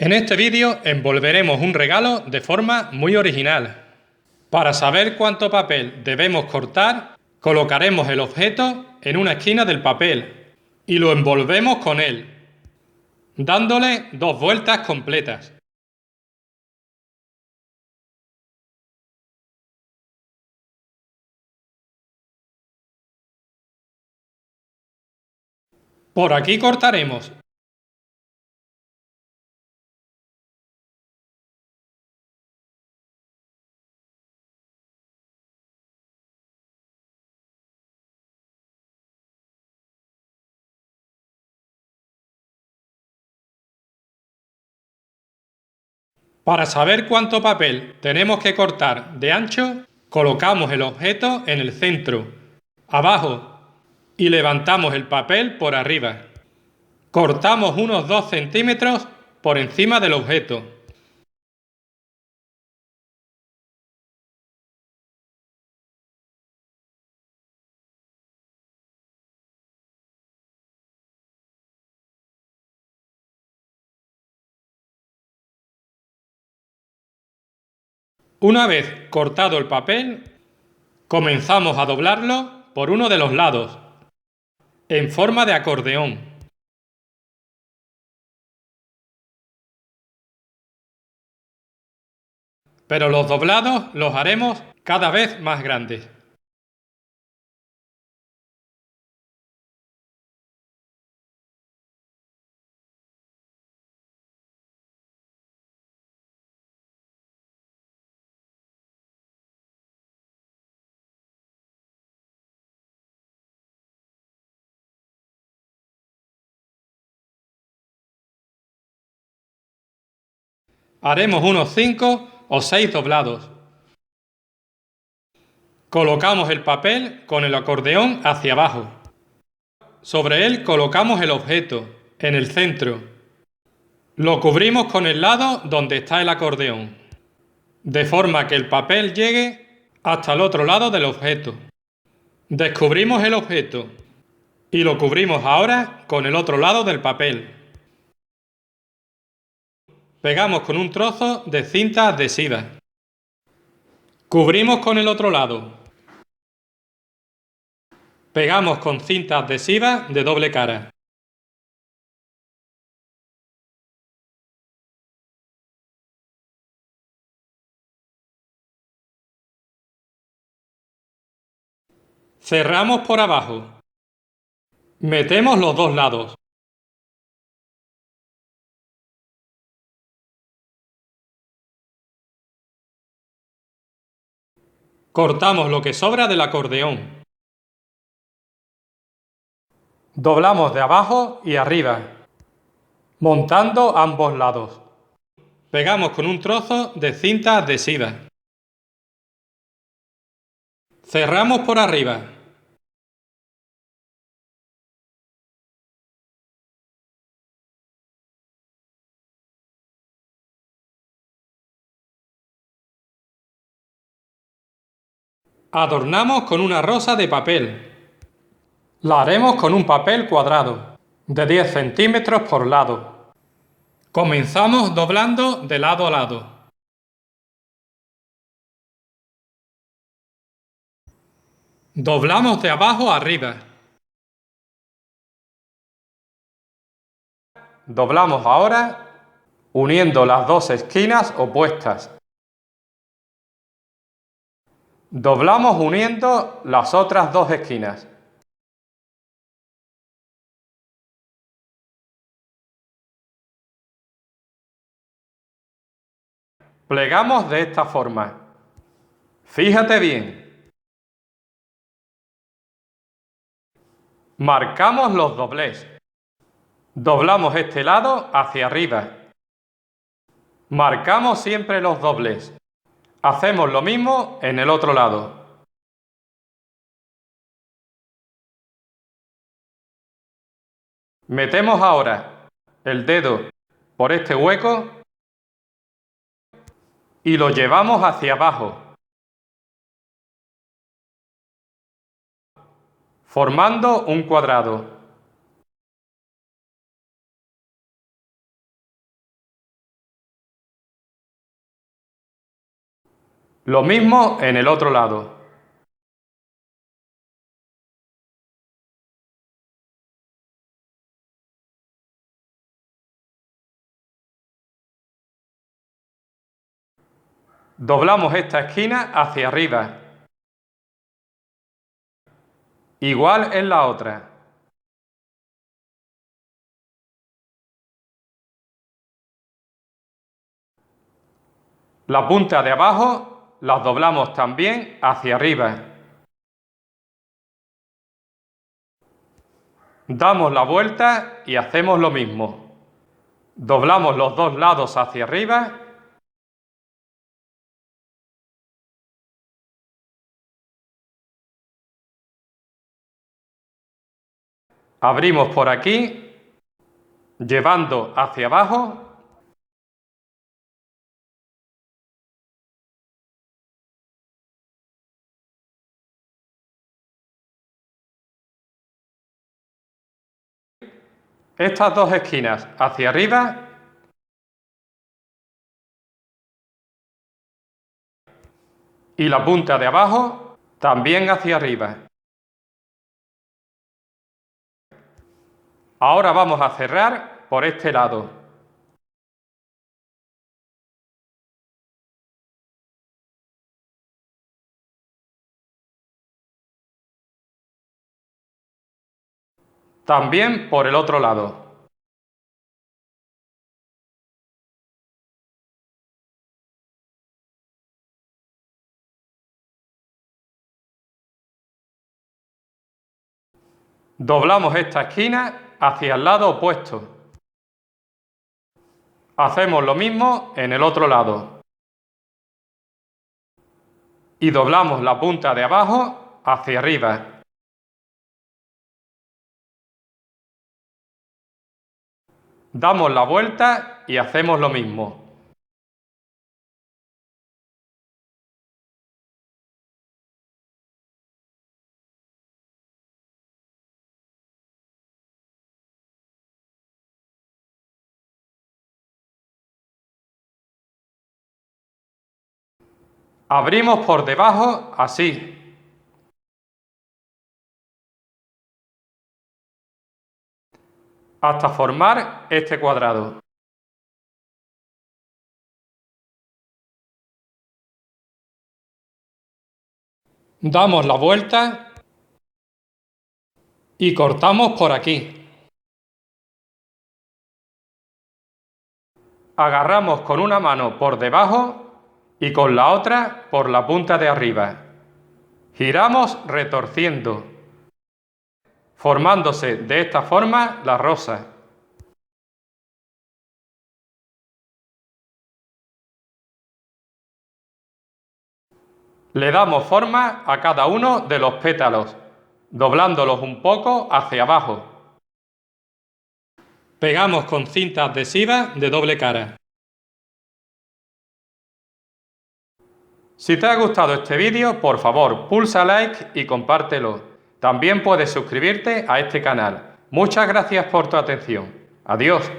En este vídeo envolveremos un regalo de forma muy original. Para saber cuánto papel debemos cortar, colocaremos el objeto en una esquina del papel y lo envolvemos con él, dándole 2 vueltas completas. Por aquí cortaremos. Para saber cuánto papel tenemos que cortar de ancho, colocamos el objeto en el centro, abajo, y levantamos el papel por arriba. Cortamos unos 2 centímetros por encima del objeto. Una vez cortado el papel, comenzamos a doblarlo por uno de los lados, en forma de acordeón. Pero los doblados los haremos cada vez más grandes. Haremos unos 5 o 6 doblados. Colocamos el papel con el acordeón hacia abajo. Sobre él colocamos el objeto, en el centro. Lo cubrimos con el lado donde está el acordeón, de forma que el papel llegue hasta el otro lado del objeto. Descubrimos el objeto y lo cubrimos ahora con el otro lado del papel. Pegamos con un trozo de cinta adhesiva. Cubrimos con el otro lado. Pegamos con cinta adhesiva de doble cara. Cerramos por abajo. Metemos los 2 lados. Cortamos lo que sobra del acordeón. Doblamos de abajo y arriba, montando ambos lados. Pegamos con un trozo de cinta adhesiva. Cerramos por arriba. Adornamos con una rosa de papel. La haremos con un papel cuadrado, de 10 centímetros por lado. Comenzamos doblando de lado a lado. Doblamos de abajo a arriba. Doblamos ahora uniendo las 2 esquinas opuestas. Doblamos uniendo las otras 2 esquinas. Plegamos de esta forma. Fíjate bien. Marcamos los doblez. Doblamos este lado hacia arriba. Marcamos siempre los doblez. Hacemos lo mismo en el otro lado. Metemos ahora el dedo por este hueco y lo llevamos hacia abajo, formando un cuadrado. Lo mismo en el otro lado. Doblamos esta esquina hacia arriba. Igual en la otra. La punta de abajo las doblamos también hacia arriba. Damos la vuelta y hacemos lo mismo. Doblamos los dos lados hacia arriba. Abrimos por aquí, llevando hacia abajo. Estas dos esquinas hacia arriba. Y la punta de abajo también hacia arriba. Ahora vamos a cerrar por este lado. También por el otro lado. Doblamos esta esquina hacia el lado opuesto. Hacemos lo mismo en el otro lado. Y doblamos la punta de abajo hacia arriba. Damos la vuelta y hacemos lo mismo. Abrimos por debajo así. Hasta formar este cuadrado. Damos la vuelta y cortamos por aquí. Agarramos con una mano por debajo y con la otra por la punta de arriba. Giramos retorciendo, formándose de esta forma la rosa. Le damos forma a cada uno de los pétalos, doblándolos un poco hacia abajo. Pegamos con cinta adhesiva de doble cara. Si te ha gustado este vídeo, por favor, pulsa like y compártelo. También puedes suscribirte a este canal. Muchas gracias por tu atención. Adiós.